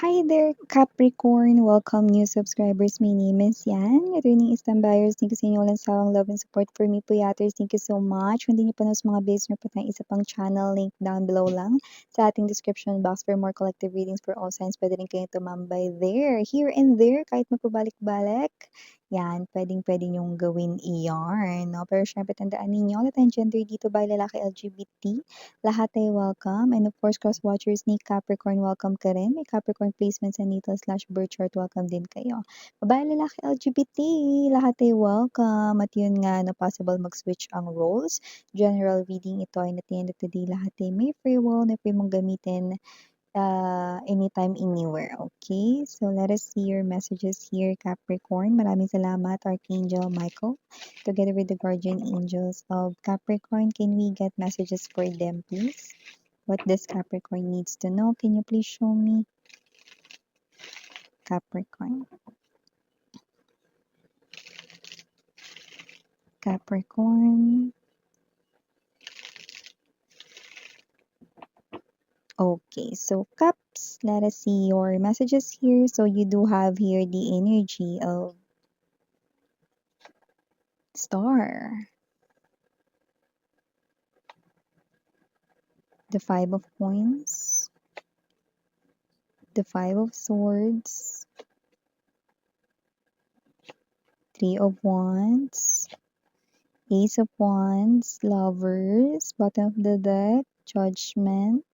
Hi there, Capricorn! Welcome new subscribers. My name is Yan. Returning Istambuyers, thank you sa inyo walang sawang love and support for me, Puyaters. Thank you so much. Kung hindi niyo pa sa mga base, meron pa tayong isa pang channel, link down below lang sa ating description box for more collective readings for all signs. Pwede rin kayong tumambay there, here and there, kahit magpabalik-balik. Yan, pwedeng-pwede niyong gawin iyan. No? Pero syempre, tandaan ninyo, lahat ng gender dito by lalaki LGBT. Lahat ay welcome. And of course, cross-watchers ni Capricorn, welcome ka rin. May Capricorn placements sa natal/birth chart, welcome din kayo. Babae, lalaki, LGBT, lahat ay welcome. At yun nga, no, possible mag-switch ang roles. General reading ito ay at the end of the day, lahat ay may free will na free mong gamitin anytime, anywhere. Okay? So let us see your messages here, Capricorn. Maraming salamat, Archangel Michael. Together with the guardian angels of Capricorn, can we get messages for them, please? What does Capricorn needs to know? Can you please show me? Capricorn. Capricorn. Okay, so Cups, let us see your messages here. So you do have here the energy of Star. The Five of Coins. The Five of Swords. Three of Wands. Ace of Wands. Lovers. Bottom of the deck. Judgment.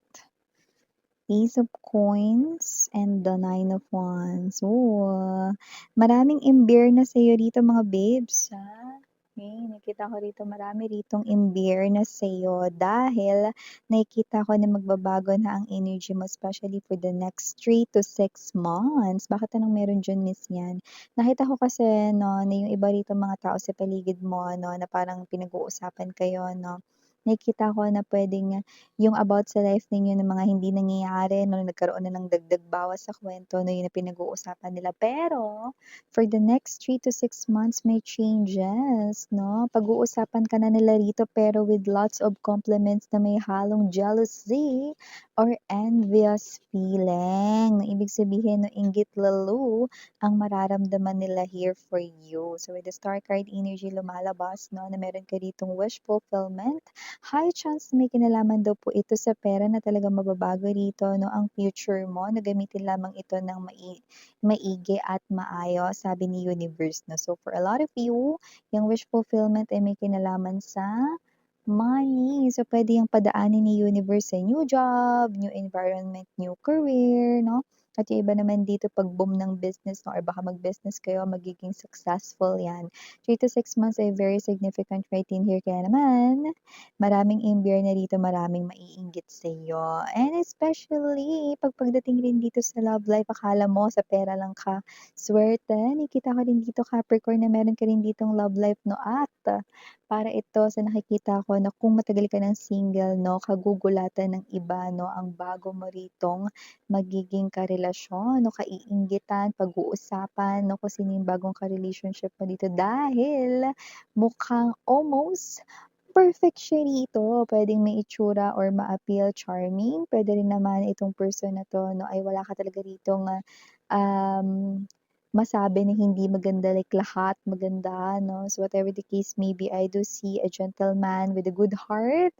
Ace of Coins and the Nine of Wands. Oh, maraming imbir na sa'yo dito mga babes, ha? Okay, nakita ko rito marami ritong imbir na sa'yo dahil nakikita ko na magbabago na ang energy mo, especially for the next 3 to 6 months. Bakit anong meron dyan, Miss Yan? Nakita ko kasi, no, na yung iba rito mga tao sa paligid mo, no, na parang pinag-uusapan kayo, no, nakikita ko na pwedeng yung about sa life ninyo ng mga hindi nangyayari, no, nagkaroon na ng dagdag bawas sa kwento, no, yun na pinag-uusapan nila. Pero, for the next 3 to 6 months, may changes, no? Pag-uusapan ka na nila rito, pero with lots of compliments na may halong jealousy or envious feeling. No, ibig sabihin, no, inggit lalo ang mararamdaman nila here for you. So, with the star card energy lumalabas, no, na meron ka ditong wish fulfillment, high chance may kinalaman daw po ito sa pera na talagang mababago rito, no, ang future mo, na gamitin lamang ito ng maigi at maayos, sabi ni Universe, no. So for a lot of you, yung wish fulfillment ay may kinalaman sa money. So pwede yung padaanin ni Universe sa new job, new environment, new career, no? At yung iba naman dito, pag boom ng business, no, or baka mag-business kayo, magiging successful yan. 3 to 6 months ay very significant right in here. Kaya naman, maraming imbir na dito, maraming maiinggit sa iyo. And especially, pagdating rin dito sa love life, akala mo sa pera lang ka swerte. Nakita ko rin dito, Capricorn, na meron ka rin ditong love life, no, at para ito sa nakikita ko na kung matagal ka ng single, no, kagugulatan ng iba, no, ang bago mo ritong magiging karelasyon, no, kaiinggitan, pag-uusapan, no, kung sino yung bagong ka-relationship mo dito dahil mukhang almost perfect siya rito. Pwedeng may itsura or ma-appeal charming. Pwede rin naman itong person na to, no, ay wala ka talaga ritong um, masabi na hindi maganda, like lahat maganda, no? So whatever the case may be, I do see a gentleman with a good heart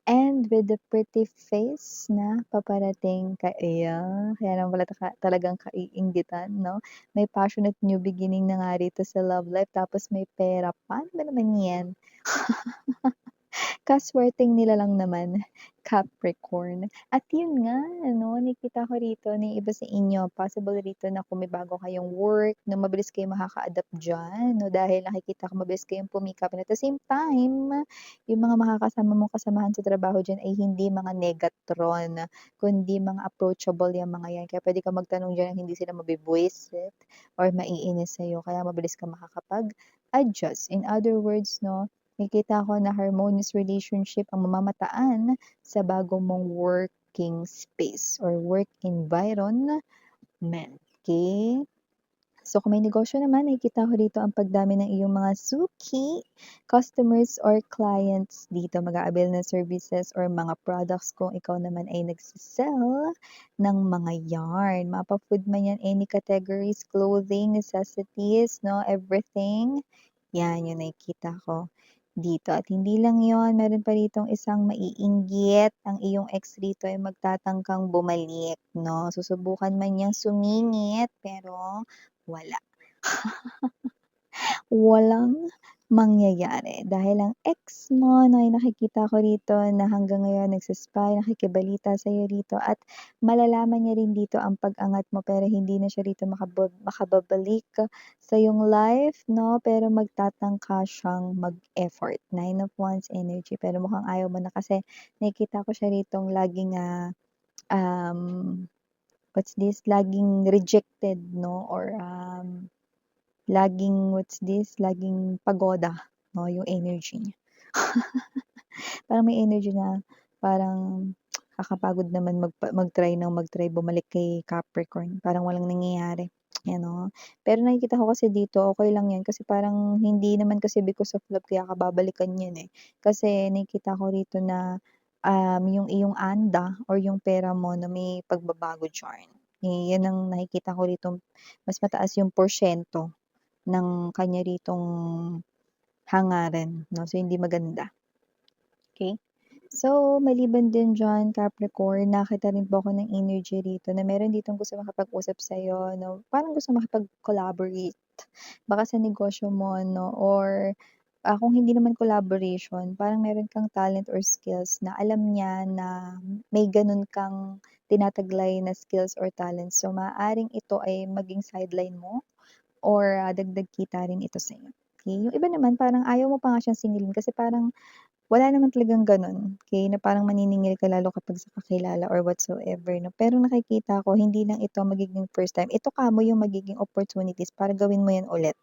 and with a pretty face na paparating ka iya. Kaya naman wala talagang kaiinggitan, no? May passionate new beginning na nga rito sa love life, tapos may pera pa. Ano ba naman yan? Kaswerteng nila lang naman, Capricorn. At yun nga, ano, nakita ko rito na yung iba sa inyo, possible rito na kung may bago kayong work, na mabilis kayong makaka-adapt dyan, no, dahil nakikita ko mabilis kayong pumikap. And at the same time, yung mga makakasama mong kasamahan sa trabaho dyan ay hindi mga negatron, kundi mga approachable yung mga yan. Kaya pwede ka magtanong dyan, hindi sila mabibwisit or maiinis sa'yo. Kaya mabilis ka makakapag-adjust. In other words, no, nakikita ko na harmonious relationship ang mamamataan sa bago mong working space or work environment. Okay? So kung may negosyo naman, nakikita ko dito ang pagdami ng iyong mga suki, customers or clients dito mag-a-avail ng services or mga products kung ikaw naman ay nagse-sell ng mga yarn. Mapa-food man yan, any categories, clothing, necessities, no, everything. Yan, yung nakikita ko dito. At hindi lang yon, meron pa ditong isang maiinggit. Ang iyong ex rito ay magtatangkang bumalik, no? Susubukan man niyang sumingit, pero wala. Walang mangyayari dahil ang ex mo 'no, ay nakikita ko rito na hanggang ngayon nagsa-spy, nakikibalita sa'yo rito at malalaman niya rin dito ang pag-angat mo pero hindi na siya rito makababalik sa iyong life 'no, pero magtatangka siyang mag-effort. Nine of Wands energy pero mukhang ayaw mo na kasi nakikita ko siya ritong laging, um, what's this, laging rejected 'no or, laging what's this, laging pagoda 'no, yung energy niya. Parang may energy na parang kakapagod naman mag-try bumalik kay Capricorn, parang walang nangyayari, yan 'no. Pero nakikita ko kasi dito okey lang yan kasi parang hindi naman kasi because of love kaya ka babalikan yan, eh. Kasi nakikita ko rito na, yung iyong anda or yung pera mo na may pagbabago diyan. Eh, yan ang nakikita ko rito mas mataas yung porsiyento ng kanya ritong hangarin 'no, so hindi maganda, okey? So, maliban din diyan Capricorn, nakita rin po ako ng energy rito na meron ditong gusto makipag-usap sa'yo 'no, parang gusto makipag-collaborate. Baka sa negosyo mo 'no or, kung hindi naman collaboration, parang meron kang talent or skills na alam niya na may gano'n kang tinataglay na skills or talents. So, maaaring ito ay maging sideline mo or, dagdag kita rin ito sa'yo, okey. Yung iba naman parang ayaw mo pa nga siyang singilin kasi parang wala naman talagang gano'n, okey, na parang maniningil ka lalo kapag sa kakilala or whatsoever 'no. Pero nakikita ko hindi lang ito magiging first time, ito kamo yung magiging opportunities para gawin mo 'yan ulit,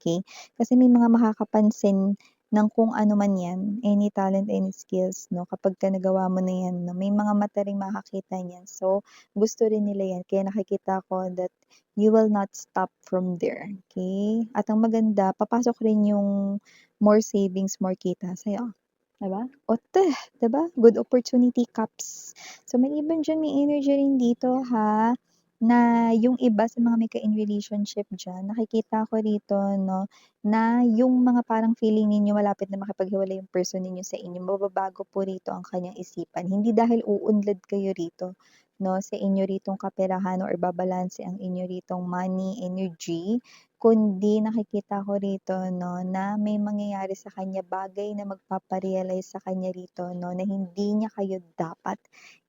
okey. Kasi may mga makakapansin ng kung ano man 'yan, any talent, any skills 'no, kapagka nagawa mo na 'yan 'no, may mga mata ring makakita niyan. So, gusto rin nila 'yan kaya nakikita ko that you will not stop from there, okey. At ang maganda papasok rin yung more savings, more kita sa'yo. 'Di ba? O teh, 'di ba? Good opportunity cups. So, maliban diyan may energy rin dito ha, na yung iba sa mga may ka-in relationship diyan, nakikita ko rito 'no, na yung mga parang feeling ninyo malapit na makipaghiwalay yung person ninyo sa inyo, mababago po rito ang kanyang isipan. Hindi dahil uunlad kayo rito 'no, sa inyo ritong kaperahan or babalanse ang inyo ritong money energy, kundi nakikita ko rito 'no, na may mangyayari sa kanya, bagay na magpapa-realize sa kanya rito 'no, na hindi niya kayo dapat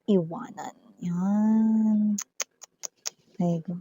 iwanan, 'yan. There you go.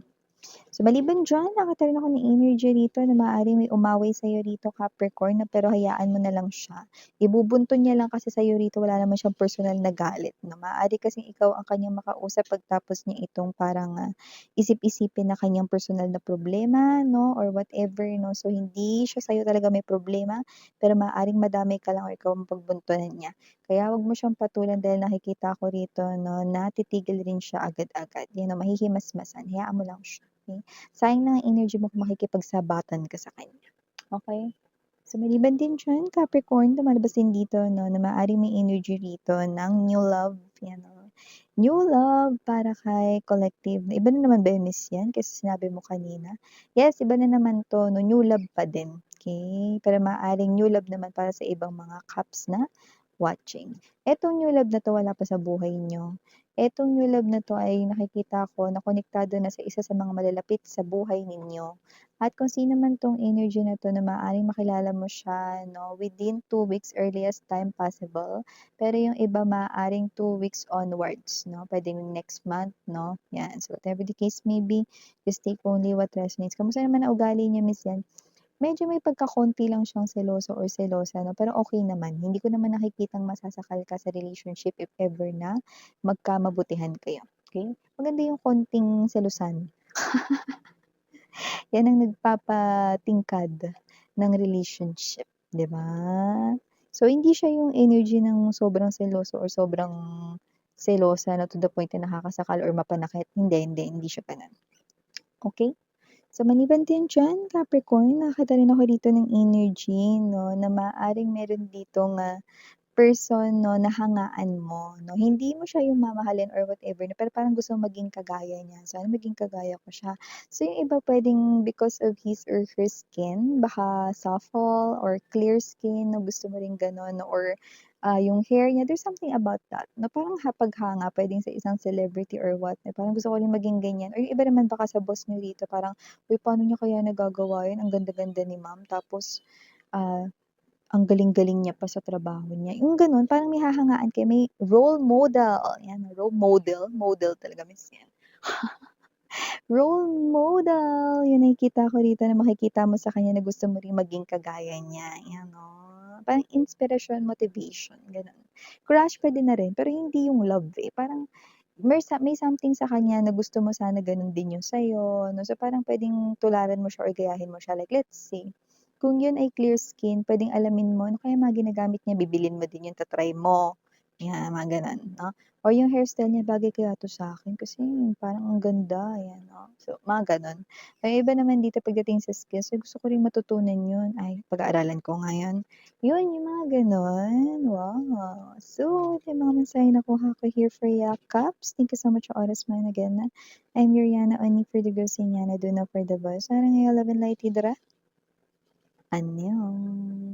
So, maliban diyan nakita rin ako ng energy rito na maaaring may umaway sa'yo rito Capricorn na pero hayaan mo na lang siya. Ibubunton niya lang kasi sa'yo rito, wala naman siyang personal na galit 'no. Maaari kasing ikaw ang kanyang makausap pagtapos niya itong parang, isip-isipin na kanyang personal na problema 'no or whatever 'no. So, hindi siya sa'yo talaga may problema, pero maaaring madamay ka lang o ikaw ang pagbuntunan niya. Kaya wag mo siyang patulan dahil nakikita ko rito 'no na titigil rin siya agad-agad, you know, mahihimasmasan, hayaan mo lang siya, okey? Sayang na ang energy mo kung makikipagsabatan ka sa kanya, okey? So, maliban din diyan Capricorn, lumalabas din dito 'no na maaaring may energy rito ng new love, yan o. New love para kay collective na iba na naman ba yung Miss yan kasi sinabi mo kanina? Yes, iba na naman 'to 'no, new love pa din, okey? Pero maaaring new love naman para sa ibang mga Caps na watching. Etong new love na 'to wala pa sa buhay niyo. Etong new love na 'to ay nakikita ko na konektado na sa isa sa mga malalapit sa buhay ninyo. At kung sino man 'tong energy na 'to na maaaring makilala mo siya 'no, within 2 weeks, earliest time possible. Pero yung iba maaaring 2 weeks onwards 'no, puwedeng next month 'no, 'yan. So, whatever the case may be, just take only what resonates. Kamusta naman ang ugali niya Miss 'yan? Medyo may pagkakonti lang siyang seloso or selosa 'no, pero okey naman. Hindi ko naman nakikitang masasakal ka sa relationship if ever na magkamabutihan kayo, okey? Maganda yung konting selosan. 'Yan ang nagpapatingkad ng relationship, 'di ba? So, hindi siya yung energy ng sobrang seloso or sobrang selosa na to the point na nakakasakal or mapanakit. Hindi siya gano'n, okey? So, maliban din diyan, Capricorn, nakakita rin ako dito ng energy 'no, na maaaring meron ditong, person 'no, na hangaan mo 'no. Hindi mo siya yung mamahalin or whatever na pero parang gusto mo maging kagaya niya, sana maging kagaya ko siya. So, yung iba puwedeng because of his or her skin, baka supple or clear skin 'no, gusto mo ring gano'n 'no or, yung hair niya, there's something about that na parang paghanga puwedeng sa isang celebrity or what, na parang gusto ko rin maging ganyan or yung iba naman baka sa boss niyo dito parang, "Uy, paano niya kaya nagagawa yun, ang ganda-ganda ni ma'am." Tapos, ah ang galing-galing niya pa sa trabaho niya, yung gano'n parang may hahangaan kayo, may role model, 'yan role model, model talaga miss yan. Role model, yung nakikita ko dito na makikita mo sa kanya na gusto mo ring maging kagaya niya, 'yan oh. Parang inspirasyon, motivation, gano'n. Crush puwede na rin, pero hindi yung love, eh, parang may something sa kanya na gusto mo sana gano'n din yung sa'yo 'no, so parang puwedeng tularan mo siya or gayahin mo siya. Like let's say, kung yun ay clear skin puwedeng alamin mo, ano kaya mga ginagamit niya, bibilhin mo din yun, ta-try mo, 'yan mga gano'n 'no. Or yung hairstyle niya, bagay kaya 'to sa'kin kasi parang ang ganda, ayan 'no. So mga gano'n. Yung iba naman dito pagdating sa skills, so gusto ko rin matutunan yun, ay pag-aaralan ko nga yun. Yun, yung mga gano'n, wow. So, ito yung mga mensahe nakuha ko here for ya, Caps. Thank you so much sa oras mo and again, I'm Yuriana only for the girls in Yana, do not for the boys. Sarang love and light, Hidra. 안녕.